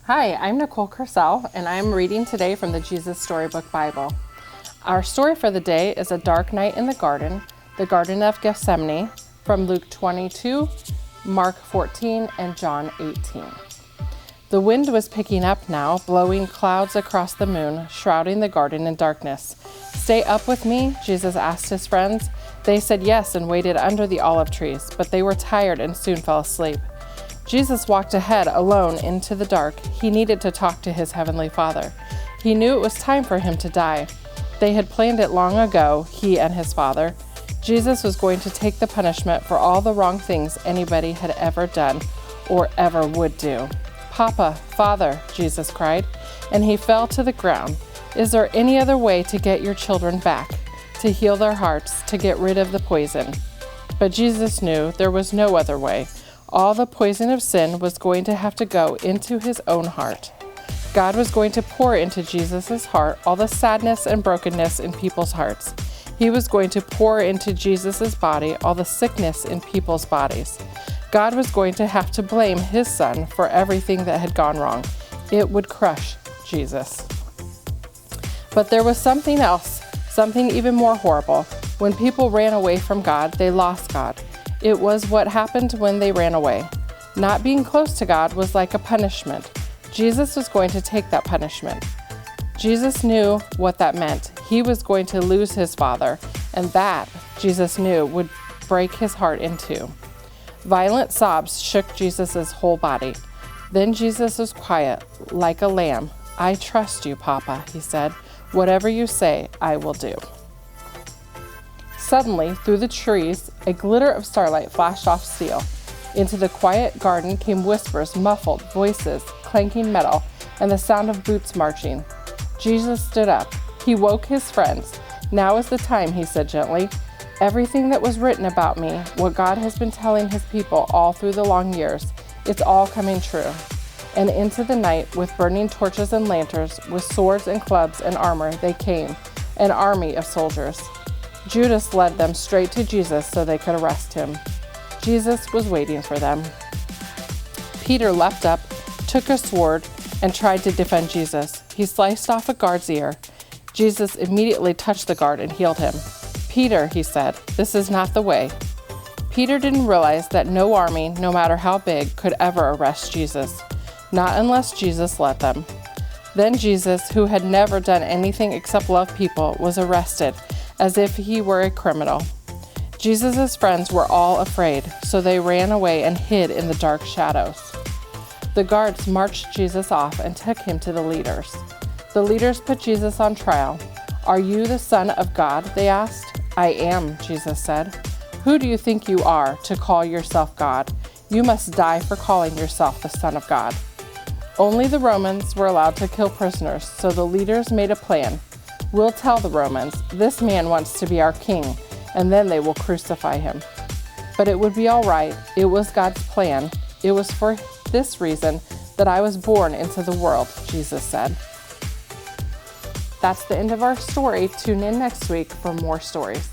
Hi, I'm Nicole Kursell, and I'm reading today from the Jesus Storybook Bible. Our story for the day is A Dark Night in the Garden of Gethsemane, from Luke 22, Mark 14, and John 18. The wind was picking up now, blowing clouds across the moon, shrouding the garden in darkness. "Stay up with me?" Jesus asked his friends. They said yes and waited under the olive trees, but they were tired and soon fell asleep. Jesus walked ahead alone into the dark. He needed to talk to his heavenly Father. He knew it was time for him to die. They had planned it long ago, he and his Father. Jesus was going to take the punishment for all the wrong things anybody had ever done or ever would do. "Papa, Father," Jesus cried, and he fell to the ground. "Is there any other way to get your children back, to heal their hearts, to get rid of the poison?" But Jesus knew there was no other way. All the poison of sin was going to have to go into his own heart. God was going to pour into Jesus' heart all the sadness and brokenness in people's hearts. He was going to pour into Jesus' body all the sickness in people's bodies. God was going to have to blame his son for everything that had gone wrong. It would crush Jesus. But there was something else, something even more horrible. When people ran away from God, they lost God. It was what happened when they ran away. Not being close to God was like a punishment. Jesus was going to take that punishment. Jesus knew what that meant. He was going to lose his Father, and that, Jesus knew, would break his heart in two. Violent sobs shook Jesus' whole body. Then Jesus was quiet, like a lamb. "I trust you, Papa," he said. "Whatever you say, I will do." Suddenly, through the trees, a glitter of starlight flashed off steel. Into the quiet garden came whispers, muffled voices, clanking metal, and the sound of boots marching. Jesus stood up. He woke his friends. "Now is the time," he said gently. "Everything that was written about me, what God has been telling his people all through the long years, it's all coming true." And into the night, with burning torches and lanterns, with swords and clubs and armor, they came, an army of soldiers. Judas led them straight to Jesus so they could arrest him. Jesus was waiting for them. Peter leapt up, took a sword, and tried to defend Jesus. He sliced off a guard's ear. Jesus immediately touched the guard and healed him. "Peter," he said, "this is not the way." Peter didn't realize that no army, no matter how big, could ever arrest Jesus. Not unless Jesus let them. Then Jesus, who had never done anything except love people, was arrested, as if he were a criminal. Jesus' friends were all afraid, so they ran away and hid in the dark shadows. The guards marched Jesus off and took him to the leaders. The leaders put Jesus on trial. "Are you the Son of God?" they asked. "I am," Jesus said. "Who do you think you are to call yourself God? You must die for calling yourself the Son of God." Only the Romans were allowed to kill prisoners, so the leaders made a plan. "We'll tell the Romans, this man wants to be our king, and then they will crucify him." But it would be all right. It was God's plan. "It was for this reason that I was born into the world," Jesus said. That's the end of our story. Tune in next week for more stories.